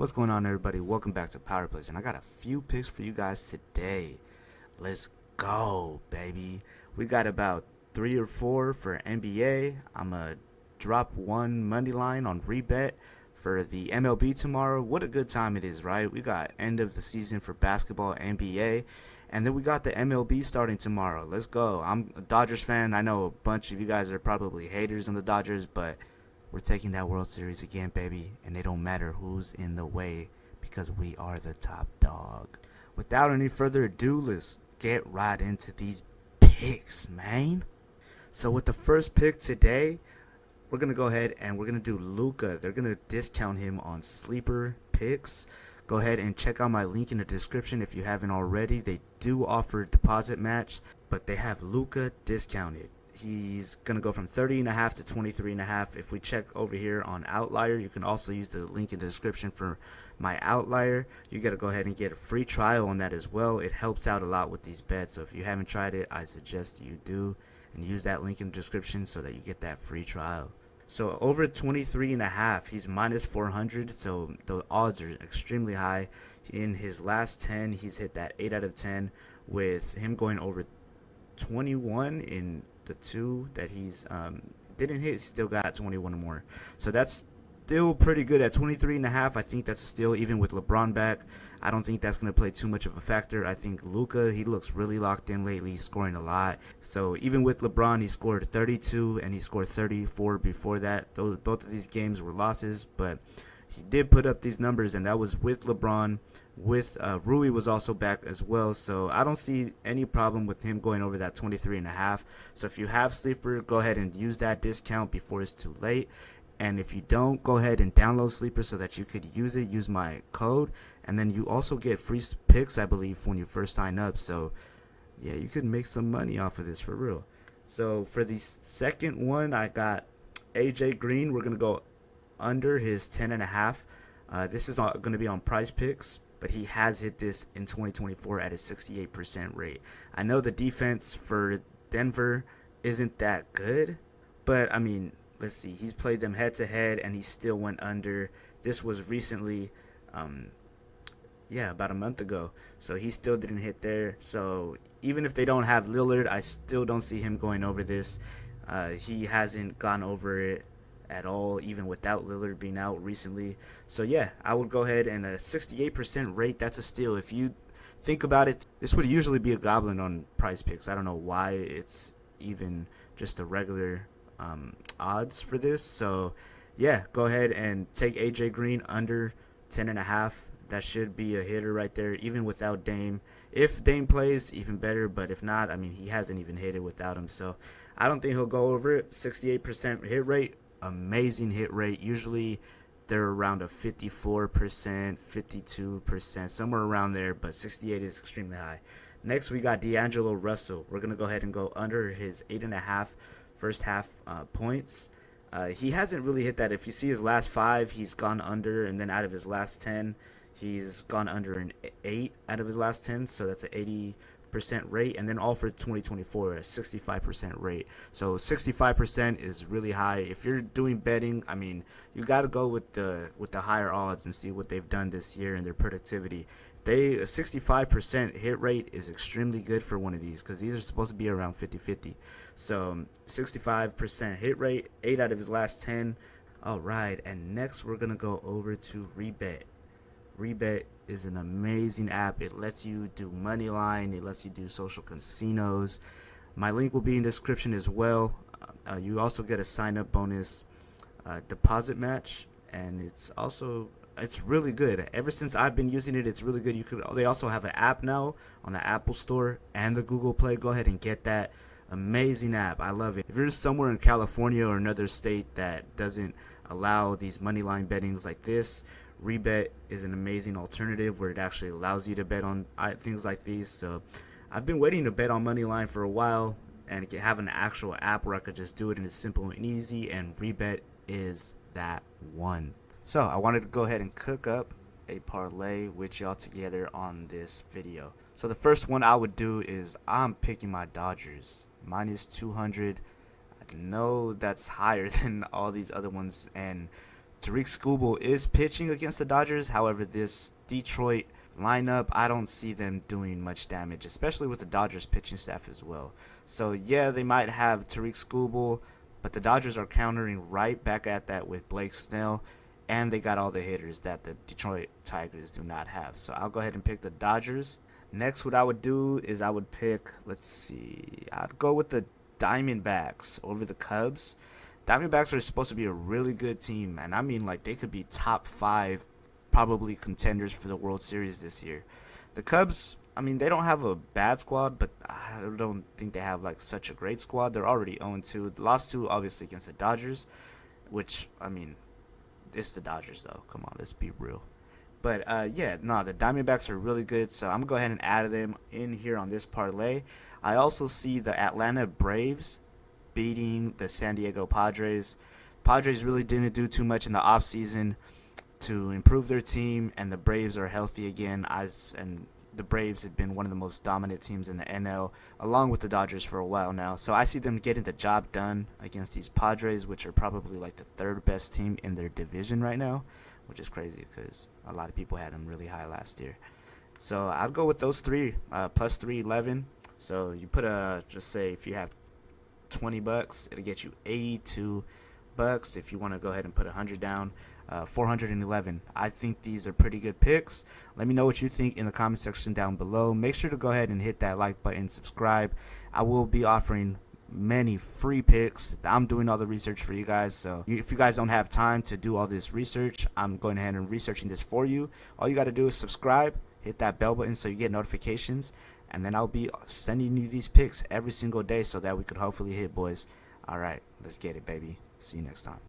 What's going on, everybody? Welcome back to Power Plays, and I got a few picks for you guys today. Let's go, baby. We got about 3 or 4 for NBA. I'm gonna drop one money line on rebet for the MLB tomorrow. What a good time it is, right? We got end of the season for basketball, NBA, and then we got the MLB starting tomorrow. Let's go. I'm a Dodgers fan. I know a bunch of you guys are probably haters on the Dodgers, but we're taking that World Series again, baby, and it don't matter who's in the way because we are the top dog. Without any further ado, let's get right into these picks, man. So with the first pick today, we're going to go ahead and we're going to do Luka. They're going to discount him on sleeper picks. Go ahead and check out my link in the description if you haven't already. They do offer deposit match, but they have Luka discounted. He's going to go from 30.5 to 23.5. If we check over here on Outlier, you can also use the link in the description for my Outlier. You got to go ahead and get a free trial on that as well. It helps out a lot with these bets. So if you haven't tried it, I suggest you do and use that link in the description so that you get that free trial. So over 23.5, he's minus 400. So the odds are extremely high. In his last 10, he's hit that 8 out of 10 with him going over 21 in the 2 that he's didn't hit. Still got 21 more, so that's still pretty good at 23.5. I think that's still, even with LeBron back, I don't think that's going to play too much of a factor. I think Luka, he looks really locked in lately, scoring a lot. So even with LeBron, he scored 32 and he scored 34 before that. Both of these games were losses, but he did put up these numbers, and that was with LeBron. With Rui was also back as well, so I don't see any problem with him going over that 23.5. So if you have sleeper, go ahead and use that discount before it's too late. And if you don't, go ahead and download sleeper so that you could use it. Use my code, and then you also get free picks, I believe, when you first sign up. So yeah, you could make some money off of this for real. So for the second one, I got AJ Green. We're gonna go under his 10.5. This is going to be on PrizePicks, but he has hit this in 2024 at a 68% rate. I know the defense for Denver isn't that good, but I mean, let's see. He's played them head to head, and he still went under. This was recently, about a month ago. So he still didn't hit there. So even if they don't have Lillard, I still don't see him going over this. He hasn't gone over it at all, even without Lillard being out recently. So yeah, I would go ahead, and a 68% rate, that's a steal. If you think about it, this would usually be a goblin on PrizePicks. I don't know why it's even just a regular odds for this. So yeah, go ahead and take AJ Green under 10.5. That should be a hitter right there, even without Dame. If Dame plays, even better, but if not, I mean, he hasn't even hit it without him, so I don't think he'll go over it. 68% hit rate, amazing hit rate. Usually they're around a 54%, 52%, somewhere around there, but 68 is extremely high. Next, we got D'Angelo Russell. We're going to go ahead and go under his 8.5 first half points. He hasn't really hit that. If you see his last 5, he's gone under, and then out of his last 10, he's gone under an 8 out of his last 10, so that's an 80% rate. And then all for 2024, a 65% rate. So 65% is really high. If you're doing betting, I mean, you got to go with the higher odds and see what they've done this year and their productivity. A 65% hit rate is extremely good for one of these, because these are supposed to be around 50-50. So 65% hit rate, 8 out of his last 10. All right, and next we're gonna go over to Rebet. Rebet is an amazing app. It lets you do money line. It lets you do social casinos. My link will be in the description as well. You also get a sign-up bonus deposit match, and it's really good. Ever since I've been using it, it's really good. They also have an app now on the Apple Store and the Google Play. Go ahead and get that amazing app. I love it. If you're somewhere in California or another state that doesn't allow these money line bettings like this, Rebet is an amazing alternative where it actually allows you to bet on things like these. So I've been waiting to bet on money line for a while, and have an actual app where I could just do it, and it's simple and easy, and Rebet is that one. So I wanted to go ahead and cook up a parlay with y'all together on this video. So the first one I would do is I'm picking my Dodgers minus 200. I know that's higher than all these other ones, and Tariq Skubal is pitching against the Dodgers. However, this Detroit lineup, I don't see them doing much damage, especially with the Dodgers pitching staff as well. So yeah, they might have Tariq Skubal, but the Dodgers are countering right back at that with Blake Snell, and they got all the hitters that the Detroit Tigers do not have. So I'll go ahead and pick the Dodgers. Next, what I would do is I would pick, let's see, I'd go with the Diamondbacks over the Cubs. Diamondbacks are supposed to be a really good team, and I mean, like, they could be top 5 probably contenders for the World Series this year. The Cubs, I mean, they don't have a bad squad, but I don't think they have like such a great squad. They're already 0-2. Lost 2 obviously against the Dodgers, which, I mean, it's the Dodgers though. Come on, let's be real. But yeah, no, the Diamondbacks are really good, so I'm gonna go ahead and add them in here on this parlay. I also see the Atlanta Braves beating the San Diego Padres. Padres really didn't do too much in the offseason to improve their team, and the Braves are healthy again. And the Braves have been one of the most dominant teams in the NL, along with the Dodgers for a while now. So I see them getting the job done against these Padres, which are probably like the 3rd best team in their division right now, which is crazy because a lot of people had them really high last year. So I'd go with those 3, plus 311. So you put just say if you have $20, it'll get you $82. If you want to go ahead and put 100 down, 411. I think these are pretty good picks. Let me know what you think in the comment section down below. Make sure to go ahead and hit that like button, subscribe. I will be offering many free picks. I'm doing all the research for you guys, so if you guys don't have time to do all this research, I'm going ahead and researching this for you. All you got to do is subscribe, hit that bell button so you get notifications, and then I'll be sending you these picks every single day so that we could hopefully hit, boys. All right, let's get it, baby. See you next time.